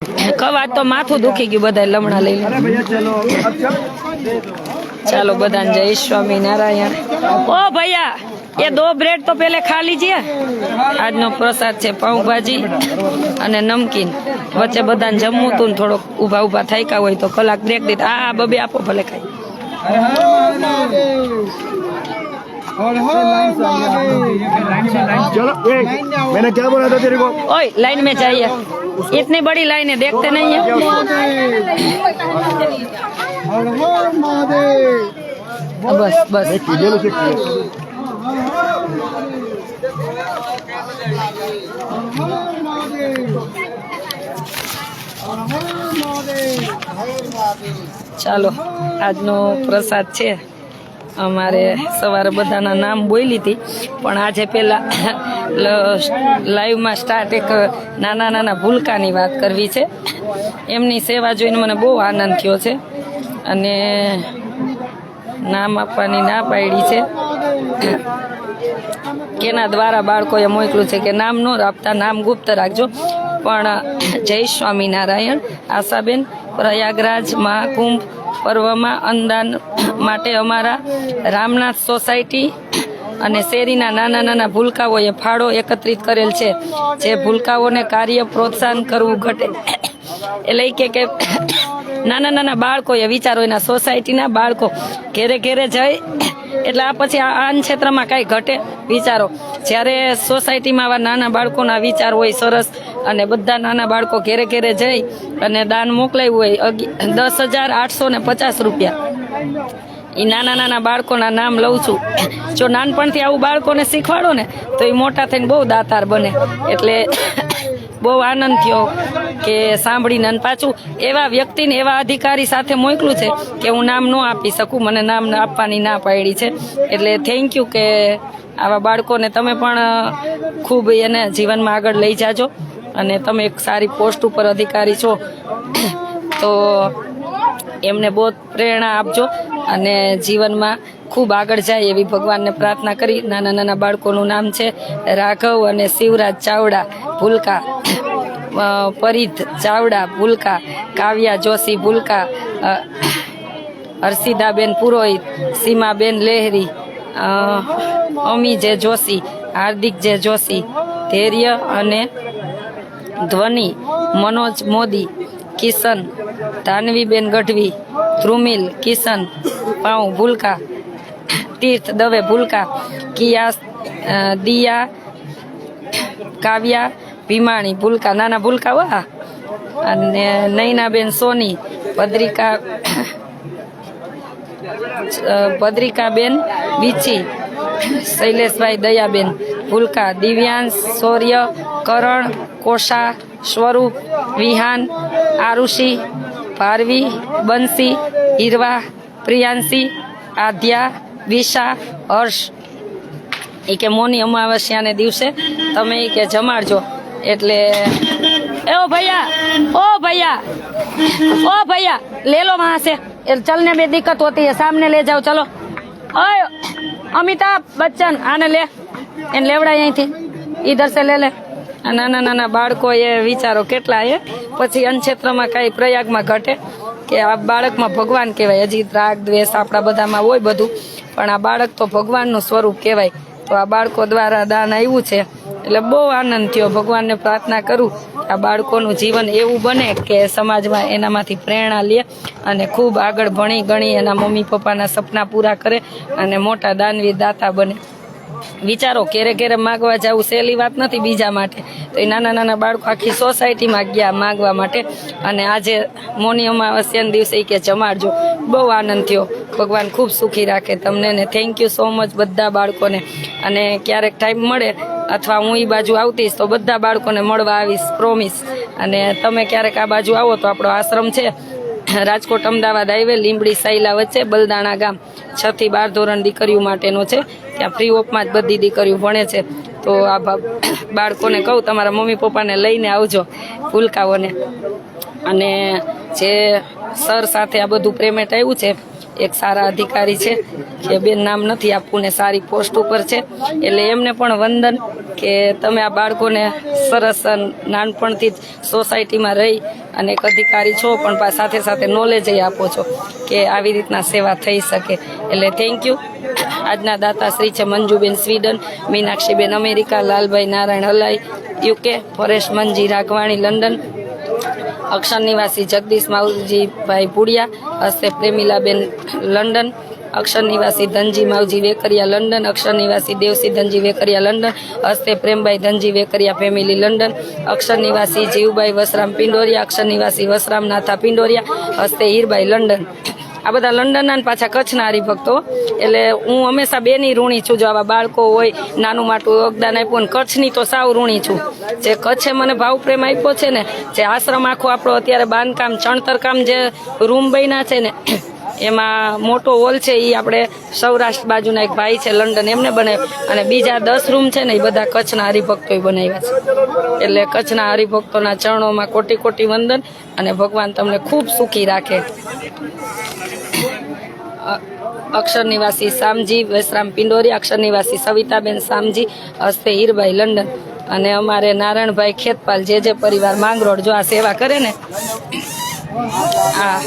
કવા તો માથું દુખી ગયું બધા લમણા લઈ ચાલો બધાને જય સ્વામી નારાયણ ओ भैया ये 2 ब्रेड तो पहले खा लीजिए आज नो प्रसाद છે પાઉં ભાજી અને નમકીન વચ્ચે બધાને જમવું તું થોડોક ઊભા ઊભા થાક્યા હોય તો કલાક બ્રેક દીધ આ બબે આપો ભલે ખાઈ चलो मैंने क्या बोला था तेरे को ओए लाइन में चाहिए इतनी बड़ी लाइन है देखते नहीं है बस बस ચાલો આજનો પ્રસાદ છે અમારે સવારે બધાના નામ બોલી હતી પણ આજે પહેલા લાઈવમાં સ્ટાર્ટ એક નાના નાના ભૂલકાની વાત કરવી છે એમની સેવા જોઈને મને બહુ આનંદ થયો છે અને નામ આપવાની ના પાડી છે કેના દ્વારા બાળકોએ મોકલું છે કે નામ ન આપતા નામ ગુપ્ત રાખજો પણ જય સ્વામિનારાયણ આશાબેન પ્રયાગરાજ મહાકુંભ પર્વમાં અન્નદાન માટે અમારા રામનાથ સોસાયટી અને શેરીના નાના નાના ભૂલકાઓએ ફાળો એકત્રિત કરેલ છે જે ભૂલકાઓને કાર્ય પ્રોત્સાહન કરવું ઘટે એટલે કે નાના નાના બાળકોએ વિચારો એના સોસાયટીના બાળકો ઘેરે ઘેરે જાય એટલે આ પછી આ ક્ષેત્રમાં કાંઈ ઘટે વિચારો જ્યારે સોસાયટીમાં આવા નાના બાળકોના વિચાર હોય સરસ અને બધા નાના બાળકો ઘેરે ઘેરે જઈ અને દાન મોકલાવ્યું હોય 10,850 રૂપિયા એ નાના નાના બાળકોના નામ લઉં છું જો નાનપણથી આવું બાળકોને શીખવાડો ને તો એ મોટા થઈને બહુ દાતાર બને એટલે બહુ આનંદ થયો કે સાંભળીને અને પાછું એવા વ્યક્તિને એવા અધિકારી સાથે મોકલું છે કે હું નામ ન આપી શકું મને નામ આપવાની ના પાડી છે એટલે થેન્ક યુ કે આવા બાળકોને તમે પણ ખૂબ એને જીવનમાં આગળ લઈ જાજો અને તમે એક સારી પોસ્ટ ઉપર અધિકારી છો તો એમને બહુ પ્રેરણા આપજો અને જીવનમાં ખૂબ આગળ જાય એવી ભગવાનને પ્રાર્થના કરી નાના નાના બાળકોનું નામ છે રાઘવ અને શિવરાજ ચાવડા ભૂલકા પરિધ ચાવડા ભૂલકા કાવ્યા જોશી ભૂલકા હર્ષિદાબેન પુરોહિત સીમાબેન લહેરી અમી જે જોશી હાર્દિક જે જોશી ધૈર્ય અને ધ્વનિ મનોજ મોદી કિશન ધાનવીબેન ગઢવી ધ્રુમિલ કિશન પાઉં ભૂલકા તીર્થ દવે ભૂલકા કિયા દિયા કાવ્યા ભીમાણી ભૂલકા નાના ભૂલકા વાહ અને નૈનાબેન સોની ભદ્રિકાબેન વિચી શૈલેષભાઈ દયાબેન ભૂલકા દિવ્યાંશ શૌર્ય કરણ કોષા સ્વરૂપ વિહાન આરુષિ ભારવી બંસી હીરવા પ્રિયાંશી આધ્યા વિશા હર્ષ એ કે મોની અમાવસ્યાને દિવસે તમે એ કે જમાડજો એટલે ओ भैया ले लो वहाँ से चलने में दिक्कत होती है सामने ले जाओ चलो ओए अमिताभ बच्चन आने ले इन लेवड़ा यहीं थी इधर से ले ले નાના નાના બાળકો એ વિચારો કેટલા એ પછી અન્નક્ષેત્રમાં કાંઈ પ્રયાગમાં ઘટે કે આ બાળકમાં ભગવાન કહેવાય હજી રાગ દ્વેષ આપણા બધામાં હોય બધું પણ આ બાળક તો ભગવાનનું સ્વરૂપ કહેવાય તો આ બાળકો દ્વારા દાન આવ્યું છે એટલે બહુ આનંદ થયો ભગવાનને પ્રાર્થના કરું આ બાળકોનું જીવન એવું બને કે સમાજમાં એનામાંથી પ્રેરણા લે અને ખૂબ આગળ ભણી ગણી એના મમ્મી પપ્પાના સપના પૂરા કરે અને મોટા દાનવીર દાતા બને વિચારો ઘેરે ઘેરે માગવા જવું સહેલી વાત નથી બીજા માટે તો એ નાના નાના બાળકો આખી સોસાયટીમાં ગયા માગવા માટે અને આજે મોની અમાવસ્યાના દિવસે કે જમાડજો બહુ આનંદ થયો ભગવાન ખૂબ સુખી રાખે તમને ને થેન્ક યુ સો મચ બધા બાળકોને અને ક્યારેક ટાઈમ મળે અથવા હું એ બાજુ આવતીશ તો બધા બાળકોને મળવા આવીશ પ્રોમિસ અને તમે ક્યારેક આ બાજુ આવો તો આપણો આશ્રમ છે રાજકોટ અમદાવાદ હાઈવે લીંબડી સાયલા વચ્ચે બલદાણા ગામ 6 થી 12 ધોરણ દીકરીઓ માટેનો છે ત્યાં ફ્રી ઓફમાં જ બધી દીકરીઓ ભણે છે તો આ બાળકોને કહું તમારા મમ્મી પપ્પાને લઈને આવજો ભૂલકાઓને અને જે સર સાથે આ બધું પેમેન્ટ આવ્યું છે એક સારા અધિકારી છે કે બેન નામ નથી આપવું ને સારી પોસ્ટ ઉપર છે, એટલે એમને પણ વંદન કે તમે આ બાળકોને સરસ નાનપણથી જ સોસાયટીમાં રહી અને એક અધિકારી છો પણ સાથે સાથે નોલેજ આપો છો કે આવી રીતના સેવા થઈ શકે, એટલે થેન્ક યુ. આજના દાતાશ્રી છે Manjuben Sweden, Minakshiben America, Lalbhai Narayan Halai UK, Paresh Manji Raghvani London, અક્ષર નિવાસી જગદીશ માવજીભાઈ પુડિયા, હસ્તે પ્રેમીલાબેન લંડન, અક્ષર નિવાસી ધનજી માવજી વેકરિયા લંડન, અક્ષર નિવાસી દેવસી ધનજી વેકરિયા લંડન, હસ્તે પ્રેમભાઈ ધનજી વેકરિયા ફેમિલી લંડન, અક્ષર નિવાસી જીવભાઈ વસરામ પિંડોરિયા, અક્ષર નિવાસી વસરામ નાથા પિંડોરિયા, હસ્તે હીરભાઈ લંડન. આ બધા લંડનના પાછા કચ્છના હરિભક્તો, એટલે હું હંમેશા બેની ઋણી છું. જો આવા બાળકો હોય નાનું માટું યોગદાન આપ્યું, ને કચ્છની તો સાવ ઋણી છું. જે કચ્છે મને ભાવ પ્રેમ આપ્યો છે ને, જે આશ્રમ આખો આપણો અત્યારે બાંધકામ ચણતર કામ જે રૂમ બન્યા છે ને, એમાં મોટો હોલ છે એ આપણે સૌરાષ્ટ્ર બાજુના એક ભાઈ છે લંડન એમને બનાવ્યો, અને બીજા 10 રૂમ છે ને એ બધા કચ્છના હરિભક્તોએ બનાવ્યા છે. એટલે કચ્છના હરિભક્તોના ચરણોમાં કોટી કોટી વંદન, અને ભગવાન તમને ખૂબ સુખી રાખે. અક્ષર નિવાસી સામજી વસરામ પિંડોરી, અક્ષર નિવાસી સવિતાબેન સામજી, હસ્તે હીરભાઈ લંડન, અને અમારે નારાયણભાઈ ખેતપાલ જે પરિવાર માંગરોળ જો આ સેવા કરે ને. હા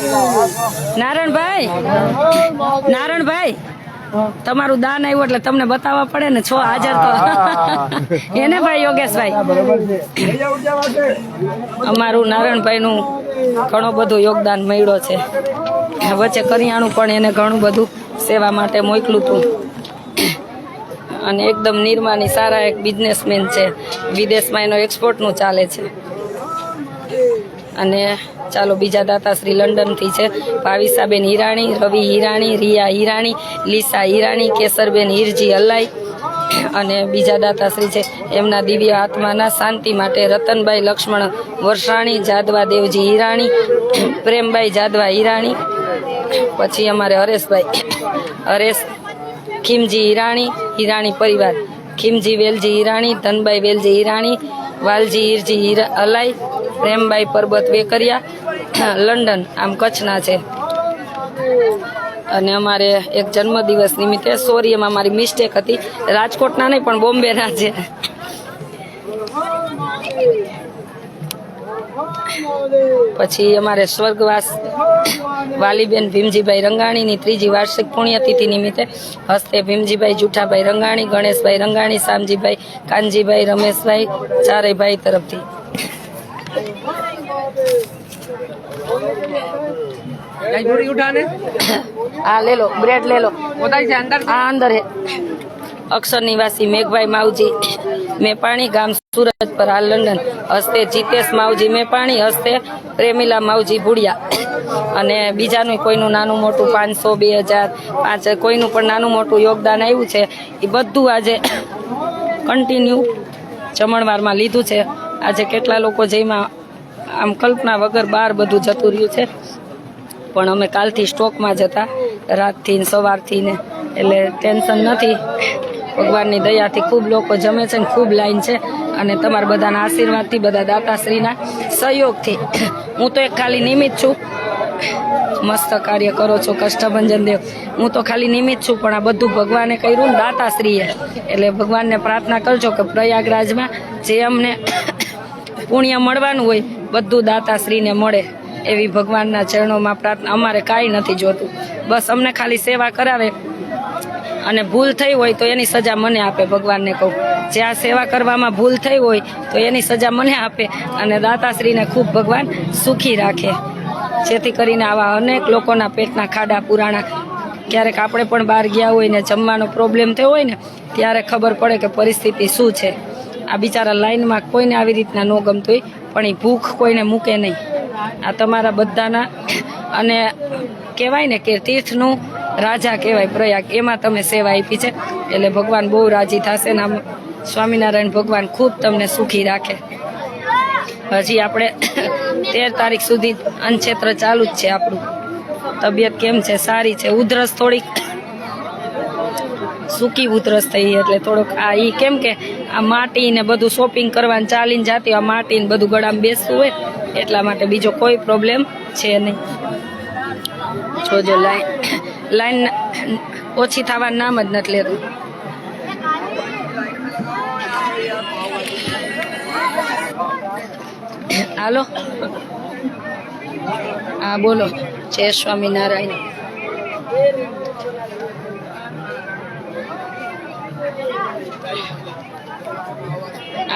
નારાયણભાઈ તમારું દાન આવ્યું એટલે તમને બતાવવા પડે ને, છો હાજર તો એને ભાઈ યોગેશભાઈ. અમારું નારાયણભાઈનું ઘણું બધું યોગદાન મળ્યો છે. વચ્ચે કરિયાણું પણ એને ઘણું બધું સેવા માટે મોકલું હતું, અને એકદમ નિર્માની સારા એક બિઝનેસમેન છે, વિદેશમાં એનો એક્સપોર્ટનું ચાલે છે. અને ચાલો બીજા દાતાશ્રી લંડનથી છે ભાવિસાબેન હિરાણી, રવિ હિરાણી, રિયા હિરાણી, લીસા હિરાણી, કેસરબેન હિરજી હલાઈ, અને બીજા દાતાશ્રી છે એમના દિવ્ય આત્માના શાંતિ માટે રતનભાઈ લક્ષ્મણ વરસાણી, જાદવા દેવજી હિરાણી, પ્રેમભાઈ જાદવા હિરાણી. પછી અમારે હરેશ ખીમજી હિરાણી પરિવાર, ખીમજી વેલજી હિરાણી, ધનભાઈ વેલજી હિરાણી, વાલજી હિરજી હલાઈ, પ્રેમભાઈ પરબત વેકરિયા લંડન, આમ કચ્છના છે. અને અમારે એક જન્મદિવસ નિમિત્તે, સોરી એમાં મારી મિસ્ટેક હતી, રાજકોટના નહીં પણ બોમ્બેના છે. પછી અમારે સ્વર્ગવાસ વાલીબેન ભીમજીભાઈ રંગાણીની 3જી વાર્ષિક પુણ્યતિથિ નિમિત્તે હસ્તે ભીમજીભાઈ જુઠાભાઈ રંગાણી, ગણેશભાઈ રંગાણી, શામજીભાઈ, કાનજીભાઈ, રમેશભાઈ, ચારેય ભાઈ તરફથી. हाँ ले लो, ब्रेड ले लो, अंदर हाँ अंदर है. अक्षर निवासी मेघभाई मावजी मेपाणी, गाम सूरज पर हाल लंडन, हस्ते जीतेश मावजी मेपाणी, हस्ते प्रेमीला मावजी भूड़िया. અને બીજાનું કોઈનું નાનું મોટું 500, 2000, 5 કોઈનું પણ નાનું મોટું યોગદાન આવ્યું છે, એ બધું આજે કન્ટિન્યુ જમણવારમાં લીધું છે. આજે કેટલા લોકો જેમાં આમ કલ્પના વગર બહાર બધું જતું રહ્યું છે, પણ અમે કાલથી સ્ટોકમાં જ હતા, રાતથી ને સવારથી ને, એટલે ટેન્શન નથી. ભગવાનની દયાથી ખૂબ લોકો જમે છે ને ખૂબ લાઈન છે, અને તમારા બધાના આશીર્વાદથી, બધા દાતાશ્રીના સહયોગથી. હું તો એક ખાલી નિમિત્ત છું. મસ્ત કાર્ય કરો છો કષ્ટભંજન દેવ, હું તો ખાલી નિમિત્ત છું, પણ આ બધું ભગવાને કર્યું ને દાતાશ્રીએ. એટલે ભગવાનને પ્રાર્થના કરજો કે પ્રયાગરાજમાં જે અમને પુણ્ય મળવાનું હોય બધું દાતાશ્રીને મળે, એવી ભગવાનના ચરણોમાં પ્રાર્થના. અમારે કાંઈ નથી જોતું, બસ અમને ખાલી સેવા કરાવે, અને ભૂલ થઈ હોય તો એની સજા મને આપે. ભગવાનને કહું, જે આ સેવા કરવામાં ભૂલ થઈ હોય તો એની સજા મને આપે, અને દાતાશ્રીને ખૂબ ભગવાન સુખી રાખે, જેથી કરીને આવા અનેક લોકોના પેટના ખાડા પુરાણા. ક્યારેક આપણે પણ બહાર ગયા હોય ને જમવાનો પ્રોબ્લેમ થયો હોય ને, ત્યારે ખબર પડે કે પરિસ્થિતિ શું છે. આ બિચારા લાઈનમાં કોઈને આવી રીતના ન ગમતું હોય, પણ એ ભૂખ કોઈને મૂકે નહીં. આ તમારા બધાના, અને કહેવાય ને કે તીર્થનું રાજા કહેવાય પ્રયાગ, એમાં તમે સેવા આપી છે, એટલે ભગવાન બહુ રાજી થશે ને. આમ સ્વામિનારાયણ ભગવાન ખૂબ તમને સુખી રાખે. હજી આપણે 13 તારીખ સુધી અન્નક્ષેત્ર ચાલુ જ છે આપણું. તબિયત કેમ છે? સારી છે. ઉધરસ થોડીક સૂકી ઉધરસ થઈ, એટલે થોડોક આ ઈ કેમ કે આ માટી ને બધું શોપિંગ કરવાનું ચાલીને જાતી, આ માટી ને બધું ગળામાં બેસતું હોય, એટલા માટે બીજો કોઈ પ્રોબ્લેમ છે નહીં. જોજો લાઈન ઓછી થવાનું નામ જ નથી લેતું. હાલો, હા બોલો. જય સ્વામિનારાયણ.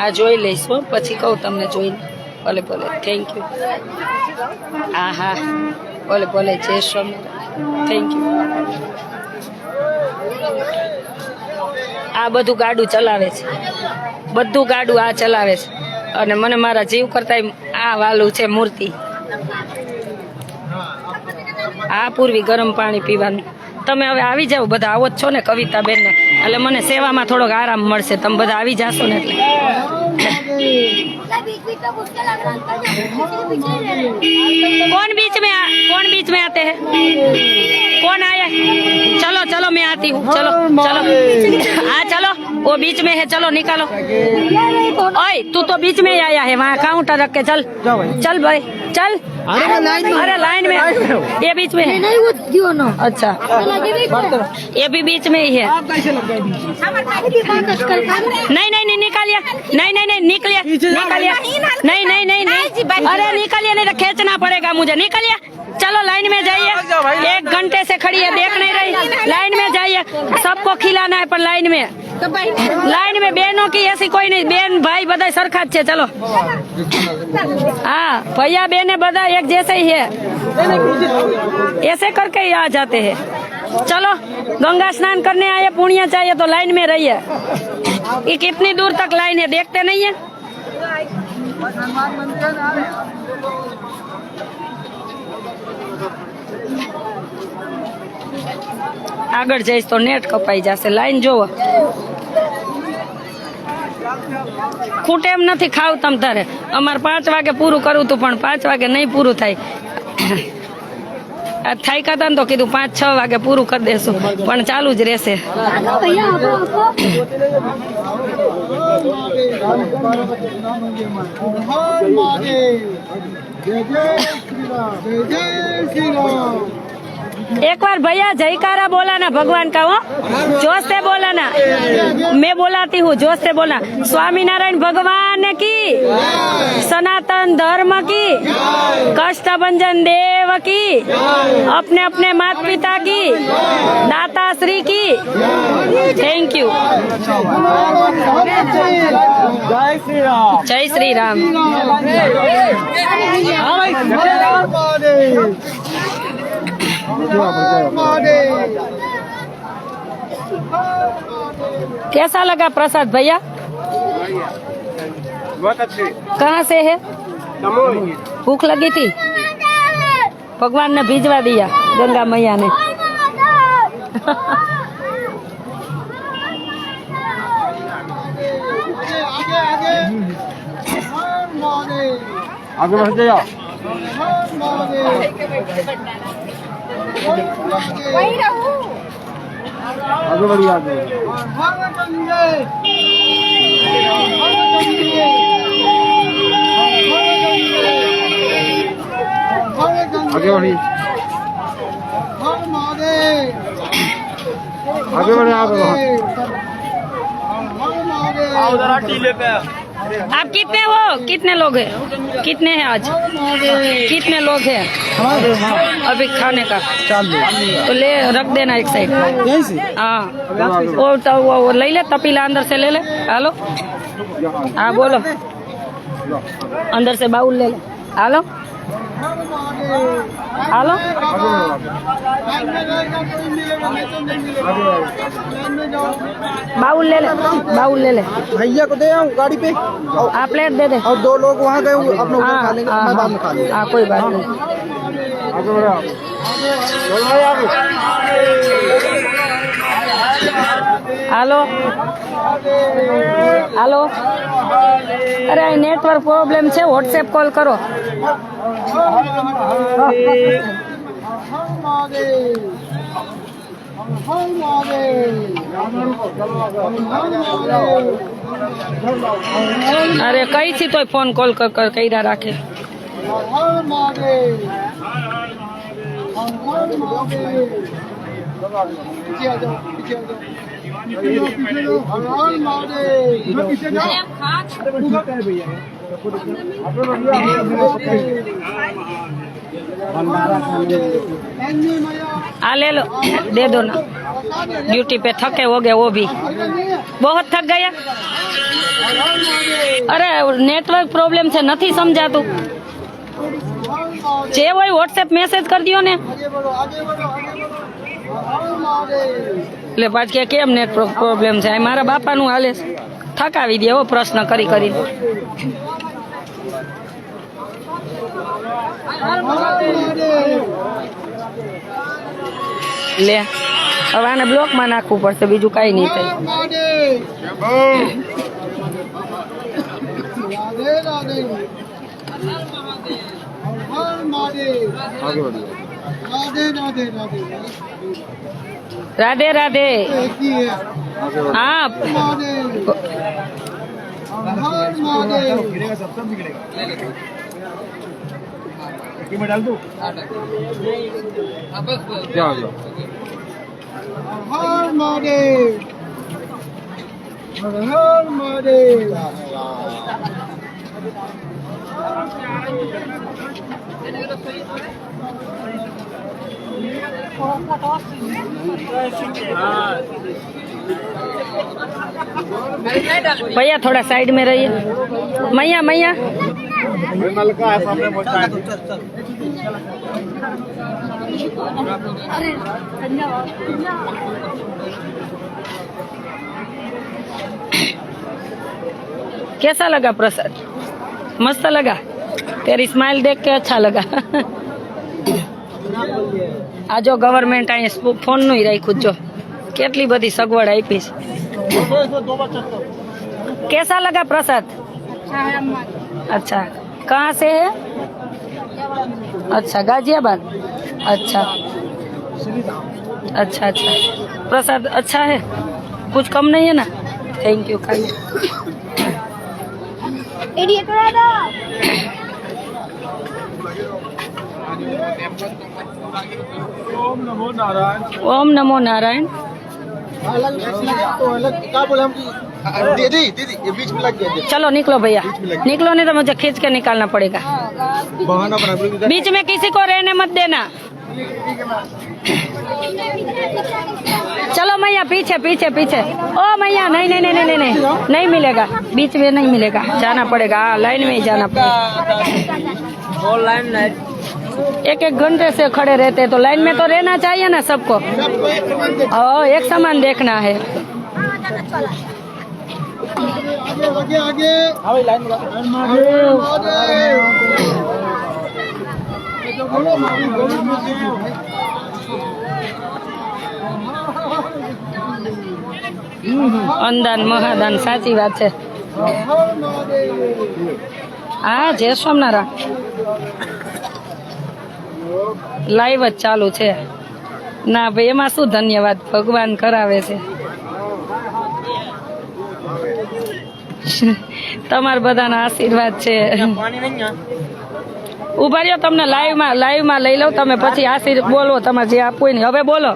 આ જોઈ લઈશ હો, પછી કહું તમને જોઈને. ભલે ભલે, થેન્ક યુ. હા હા, ભલે ભલે. જય સ્વામિનારાયણ, થેન્ક યુ. આ બધું ગાડું ચલાવે છે, બધું ગાડું આ ચલાવે છે. અને મને મારા જીવ કરતા આ વાલું છે મૂર્તિ. આ પૂર્વી ગરમ પાણી પીવાનું. તમે હવે આવી જાઓ, બધા આવો જ છો ને કવિતાબેન ને, એટલે મને સેવામાં થોડોક આરામ મળશે. તમે બધા આવી જાશો ને એટલે. कौन बीच में आते हैं? कौन आया? चलो चलो मैं आती हूँ. चलो चलो, हाँ चलो, वो बीच में है, चलो निकालो. ओए तू तो बीच में ही आया है, वहाँ काउंटर रख के चल. चल भाई चल. अरे लाइन में, ये बीच में है. अच्छा, ये भी बीच में ही है. नहीं नहीं नहीं निकालिए, नहीं नहीं नहीं निकलिए, निकालिए. नहीं नहीं नहीं नहीं, अरे निकालिए, नहीं तो खींचना पड़ेगा मुझे. निकालिए, चलो लाइन में जाइए. 1 घंटे से खड़ी है, देख नहीं रही. लाइन में जाइए, सबको खिलाना है, पर लाइन में बहनों की ऐसी कोई नहीं. बहन भाई बधाई सरखा ज छे. चलो, हाँ भैया बहने बधा एक जैसे ही है, ऐसे करके ही आ जाते हैं. चलो, गंगा स्नान करने आए, पुण्य चाहिए तो लाइन में रहिए. ये कितनी दूर तक लाइन है, देखते नहीं है. આગળ જઈશ તો નેટ કપાઈ જશે. લાઈન જોવો, ખૂટે એમ નથી. ખાવ તમ તારે. અમારે 5 વાગે પૂરું કરવું હતું, પણ 5 વાગે નહીં પૂરું થાય. આ થાયકા હતા ને તો કીધું 5-6 વાગે પૂરું કરી દેશું, પણ ચાલુ જ રહેશે. एक बार भैया जयकारा बोला ना भगवान का, वो जोश से बोला ना. मैं बोलाती हूँ, जोश से बोला. स्वामीनारायण भगवान की, सनातन धर्म की, कष्टभंजन देव की, अपने अपने माता पिता की, दाता श्री की. Thank you. जय श्री राम. कैसा लगा प्रसाद भैया? बहुत अच्छी. कहाँ से है? भूख लगी थी, भगवान ने भिजवा दिया, गंगा मैया ने. आगे बढ़ जाओ. आगे बढ़िए, आगे. आगे बढ़िए, आगे बढ़े. आप उधर टीले पे. आप कितने हो? कितने लोग हैं? कितने हैं आज? कितने लोग हैं अभी खाने का? 4 लोग. तो ले रख देना एक साइड. यहीं से. हाँ, वो ले ले, तपीला अंदर से ले ले. हेलो, हाँ बोलो. अंदर से बाउल ले ले. हेलो हेलो, बाउल ले ले, बाउल ले ले. भैया को दे आऊँ गाड़ी पे. आप प्लेट दे दे. और 2 लोग वहाँ गए, अपने उधर खा लेंगे, मैं बाद में खा लूँगा. हाँ कोई बात नहीं. आगे बढ़ो. हेलो हेलो, अरे नेटवर्क प्रॉब्लम છે, व्हाट्सएप कॉल करो. अरे कई थी तो फोन कॉल कर कर कई राखे. पीछे आ जाओ, पीछे आ जाओ। पीछे लो, हर महादेव। पीछे जाओ। अरे भैया आ ले लो, दे दो ना। ड्यूटी पे थके हो गए वो भी, बहुत थक गया। अरे नेटवर्क प्रॉब्लम છે, નથી સમજાતું। જે હોય વોટ્સએપ મેસેજ કરી દો ને। એટલે પાછ કે કેમ નેટવર્ક પ્રોબ્લેમ છે, મારા બાપાનું હાલે છે। થકાવી દે એવો પ્રશ્ન કરી કરીને। લે હવે આને બ્લોકમાં નાખવું પડશે, બીજું કાંઈ નહીં થાય। राधे राधे। हाँ में डाल दूं? क्या हो गया? हर महादेव, हर महादेव। भैया थोड़ा साइड में रहिए। मैया मैया नलका है सामने मोटा है। कैसा लगा प्रसाद? मस्त लगा? तेरी स्माइल देख के अच्छा लगा। आ जो गवर्नमेंट आ फोन નું રાખ્યું જો કેટલી બધી સગવડ આપી છે। कैसा लगा प्रसाद? अच्छा, कहाँ से है? अच्छा गाजियाबाद। अच्छा अच्छा अच्छा, प्रसाद अच्छा है, कुछ कम नहीं है ना? Thank you. खाइए। ओम नमो नारायण। ओम नमो नारायण। क्या बोले हम? दीदी दीदी ये बीच में लग गया। चलो निकलो भैया, निकलो नहीं तो मुझे खींच के निकालना पड़ेगा। बहाना बना, बीच में किसी को रहने मत देना। चलो मैया पीछे पीछे पीछे। ओ मैया नहीं नहीं नहीं नहीं नहीं नहीं मिलेगा, बीच में नहीं मिलेगा, जाना पड़ेगा। हाँ लाइन में ही जाना पड़ेगा। और लाइन एक एक घंटे से खड़े रहते हैं तो लाइन में तो रहना चाहिए ना सबको। एक समान देखना है। आगे आगे आगे लाइन અંદાન મહાદાન સાચી વાત છે। હા જય સ્વામિનારાયણ લાઈવ જ ચાલુ છે। ના ભાઈ એમાં શું ધન્યવાદ, ભગવાન કરાવે છે। તમારા બધાના આશીર્વાદ છે। ઉભા રહ્યો, તમને લાઈવમાં લઈ લઉં, તમે પછી આશીર્વાદ બોલો, તમારે જે આપવું હોય ને। હવે બોલો।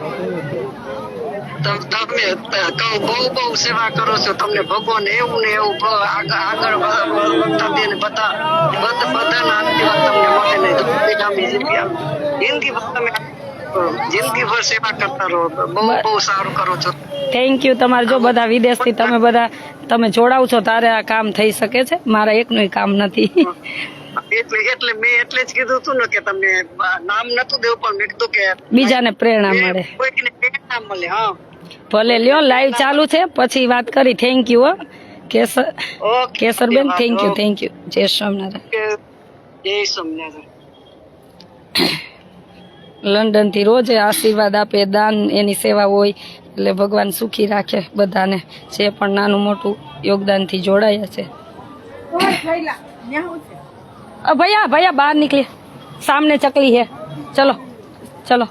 તમે બહુ સેવા કરો છો, તમને ભગવાન એવું ને એવું આગળ વધતા દે ને બધાના આશીર્વાદ તમને મળે ને જિંદગી ભર સેવા કરતા રહો। બહુ સારું કરો છો। Thank you. તમારે જો બધા વિદેશથી તમે જોડાવ છો તારે આ કામ થઈ શકે છે, મારા એકનું કામ નથી। એટલે મેં એટલે જ કીધું હતું ને કે તમને નામ નતું દેવું, પણ મેં કીધું કે બીજાને પ્રેરણા મળે, કોઈને પ્રેરણા મળે। હા ભલે લ્યો, લાઈવ ચાલુ છે, પછી વાત કરી। Thank you Kesarben, thank you thank you. જય સ્વામિનારાયણ। જય સ્વામિનારાયણ। લંડન થી રોજ આશીર્વાદ આપે, દાન એની સેવા હોય એટલે ભગવાન સુખી રાખે બધાને, જે પણ નાનું મોટું યોગદાનથી જોડાયા છે। भैया भैया बाहर निकलिए, सामने चकली है। चलो चलो,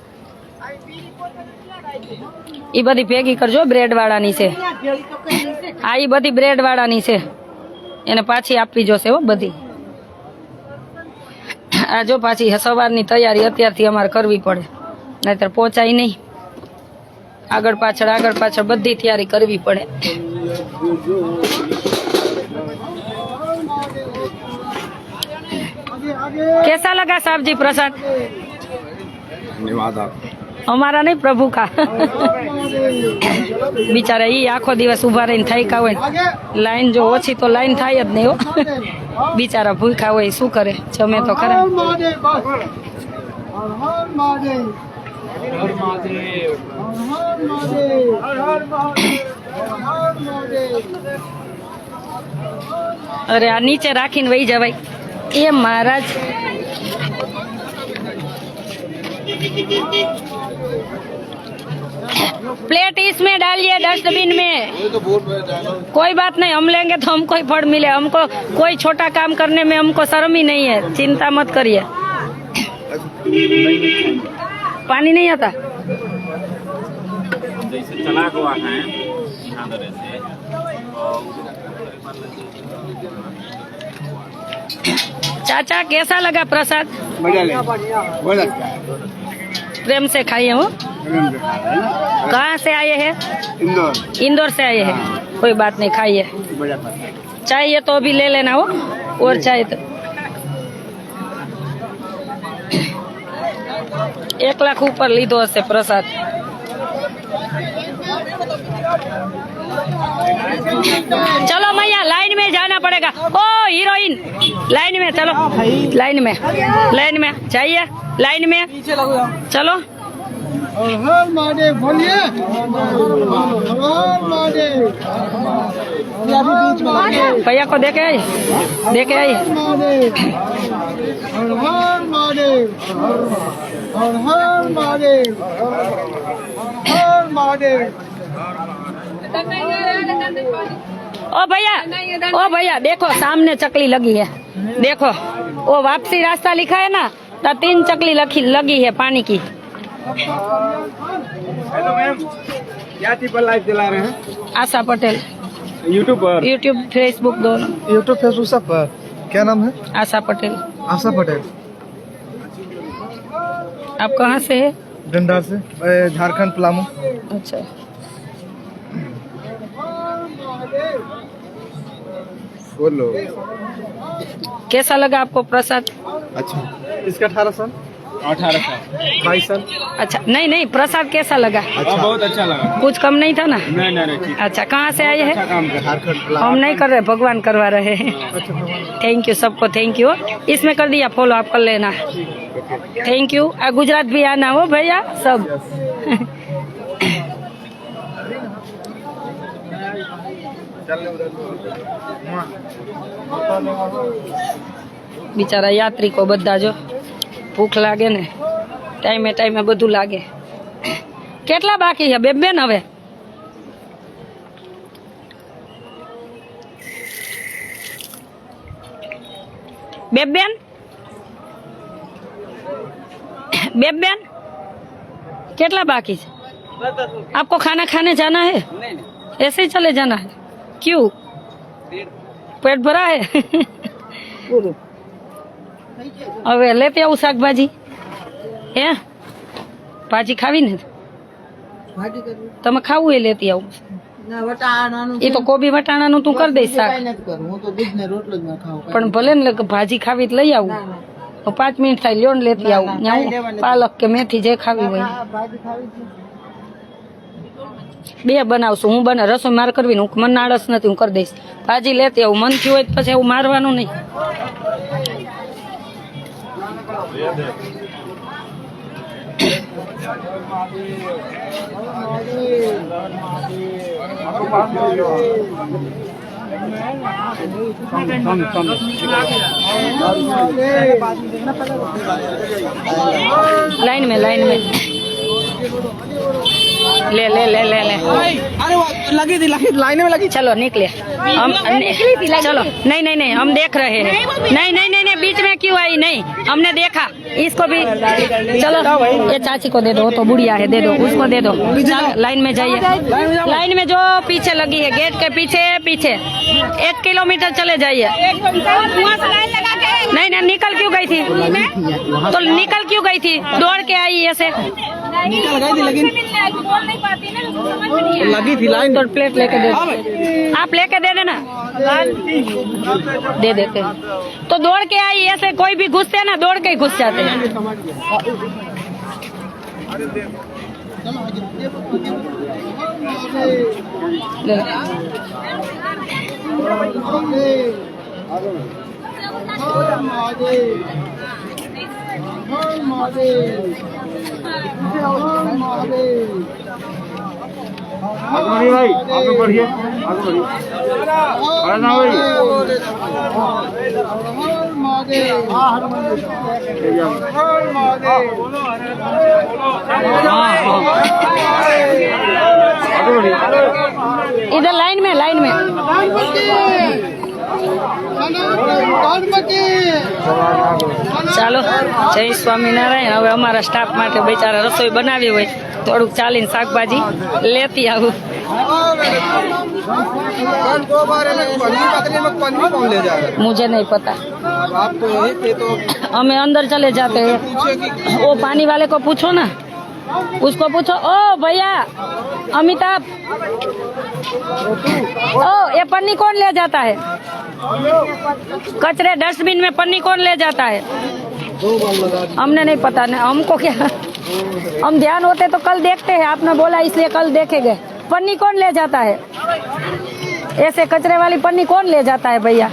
ई बधी भेगी करजो, ब्रेड वाळानी छे। आ ई बधी ब्रेड वाळानी छे, एने पाછી આપવી જોશે હો બધી। આ જો પાછી સવારની તૈયારી અત્યારથી અમારે કરવી પડે, નહીતર પહોંચાય નહીં। આગળ પાછળ બધી તૈયારી કરવી પડે. कैसा लगा साहब जी प्रसाद? धन्यवाद आप. हमारा नहीं प्रभु का. बिचारा ये आखो दिवस उभा रहीने थाक्या होय, लाइन जो ओછી तो लाइन થાય જ નહીં હો. बिचारा भूखा હોય, શું કરે, જમે તો ખરા. अरे आ नीचे રાખીને વહી જવાય એ महाराज. प्लेट इसमें डालिए डस्टबिन में. कोई बात नहीं, हम लेंगे तो हमको ही फल मिले. हमको कोई छोटा काम करने में हमको शर्म ही नहीं है, चिंता मत करिए. पानी नहीं आता. जैसे चला हुआ है यहाँ से चाचा कैसा लगा प्रसाद? प्रेम से खाइए हो. कहाँ से आए हैं? इंदौर से आए हैं. कोई बात नहीं, खाइए. चाहिए तो अभी ले लेना हो, और चाहिए तो 1 लाख ऊपर लीधो हશે प्रसाद. चलो मैया लाइन में जाना पड़ेगा. ओ हीरोइन लाइन में चलो, लाइन में चाहिए, लाइन में चलो. हर हर महादेव बोलिए. हर महादेव. भैया को देखे आई. महादेव. हर हर महादेव. हर हर महादेव. हर महादेव. ओ भैया देखो सामने चकली लगी है. देखो वो वापसी रास्ता लिखा है ना, तो 3 चकली लगी है पानी की. हेलो मैम, क्या चीज पर लाइव चला रहे हैं? आशा पटेल. यूट्यूब पर. यूट्यूब फेसबुक दोनों. यूट्यूब फेसबुक सब पर. क्या नाम है? आशा पटेल. आशा पटेल. आप कहाँ से है? डंडार से. झारखंड पलामू. अच्छा. बोलो. कैसा लगा आपको प्रसाद? अच्छा. इसका 18 साल. 18 साल. 22 साल. अच्छा नहीं प्रसाद कैसा लगा? बहुत अच्छा लगा. कुछ कम नहीं था ना? नहीं ठीक. अच्छा कहाँ से आए अच्छा हैं? काम कर. झारखंड हम नहीं कर रहे, भगवान करवा रहे हैं. थैंक यू सबको, थैंक यू. इसमें कर दिया फॉलो, आप कर लेना. Thank you. गुजरात भी आना हो भैया सब. बिचारा यात्रिको બધા જો ભૂખ લાગે ને ટાઈમે બધું લાગે. કેટલા બાકી છે બેન હવે? बेबेन કેટલા બાકી છે? आपको खाना खाने जाना है? ऐसे ही चले जाना है? क्यों? पेट भरा है? હવે લેતી આવું શાકભાજી. હે ભાજી ખાવી ને? તમે ખાવું એ લેતી આવું. એ તો કોબી વટાણાનું તું કરી દઈશ શાક. પણ ભલે ને ભાજી ખાવી તો લઈ આવું. 5 મિનિટ થાય, લ્યો ને લેતી આવું. પાલક કે મેથી જે ખાવી હોય. 2 બનાવશું. હું બને રસોઈ મારે કરવી ને, મને આળસ નથી, હું કરી દઈશ. ભાજી લેતી આવું. મન થયું હોય પછી એવું મારવાનું નહીં. लाइन में ले ले ले ले ले. अरे लगी थी लाइन में लगी. चलो निकले हम. चलो नहीं हम देख रहे हैं. नहीं बीच में क्यों आई? नहीं हमने देखा इसको भी. चलो ये चाची को दे दो, तो बुढ़िया है, दे दो उसको, दे दो. लाइन में जाइए. लाइन में जो पीछे लगी है, गेट के पीछे 1 किलोमीटर चले जाइए. नहीं निकल क्यों गई थी? तो निकल क्यों गई थी? दौड़ के आई ऐसे. नीचे लगाई थी लेकिन बोल नहीं पाती ना, उसको समझ में नहीं लगी थी लाइन तो प्लेट लेके दे, आप लेके दे देना, दे देते। तो दौड़ के आई, ऐसे कोई भी घुसते हैं ना, दौड़ के ही घुस जाते हैं। ले लो। आगे भाई, आगे बढ़िए, आगे बढ़िए। अरे ना भाई। आगे बढ़िए। इधर लाइन में, लाइन में। ચાલો, જય સ્વામિનારાયણ। હવે અમારા સ્ટાફ માટે બિચારા રસોઈ બનાવી હોય, થોડુંક ચાલીને શાકભાજી લેતી આવું। मुझे नहीं पता, आप तो यही थे तो हमें अंदर चले जाते हैं। वो पानी वाले को पूछो ना, उसको पूछो। ओ भैया अमिताभ, ओ ये पन्नी कौन ले जाता है? कचरे डस्टबिन में पन्नी कौन ले जाता है? हमने नहीं पता, नहीं हमको क्या, हम ध्यान होते तो कल देखते हैं, आपने बोला इसलिए कल देखेंगे। पन्नी कौन ले जाता है? ऐसे कचरे वाली पन्नी कौन ले जाता है भैया?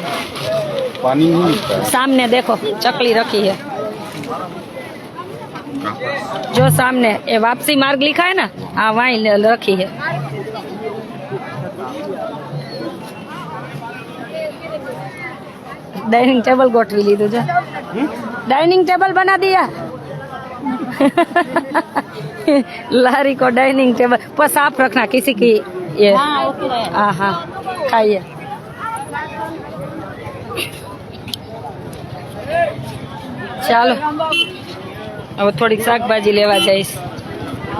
पानी नहीं मिलता है। सामने देखो चकली रखी है, जो सामने ये वापसी मार्ग लिखा है ना, हाँ वहीं रखी है। डाइनिंग टेबल गोठवी लीधું છે, डाइनिंग टेबल बना दिया। लारी को डाइनिंग टेबल पर साफ रखना, किसी की ये हाँ हाँ खाइए। ચાલો હવે થોડીક શાકભાજી લેવા જઈશ,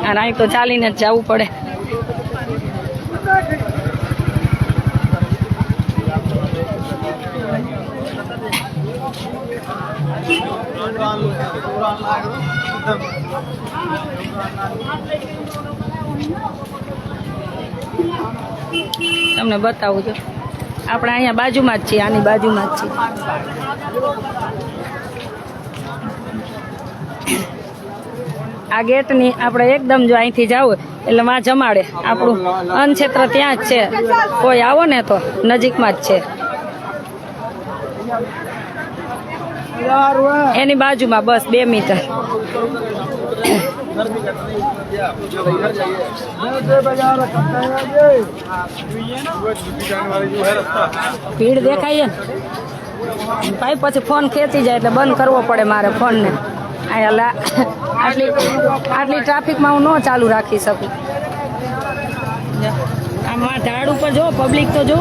અને અહીં તો ચાલીને જ જવું પડે। તમને બતાવું છું, આપણે અહીંયા બાજુમાં જ છીએ, આની બાજુમાં જ છીએ। આ ગેટની આપણે એકદમ જો અહીંથી જાવ એટલે માં જમાડે, આપણું અન્નક્ષેત્ર ત્યાં જ છે, કોઈ આવો ને તો નજીકમાં જ છે, એની બાજુમાં બસ 2 મીટર। ભીડ દેખાય ને ભાઈ, પછી ફોન ખેંચી જાય એટલે બંધ કરવો પડે મારે ફોનને। આટલી ટ્રાફિકમાં હું ન ચાલુ રાખી શકું। આમાં ઝાડ ઉપર જો પબ્લિક તો જો,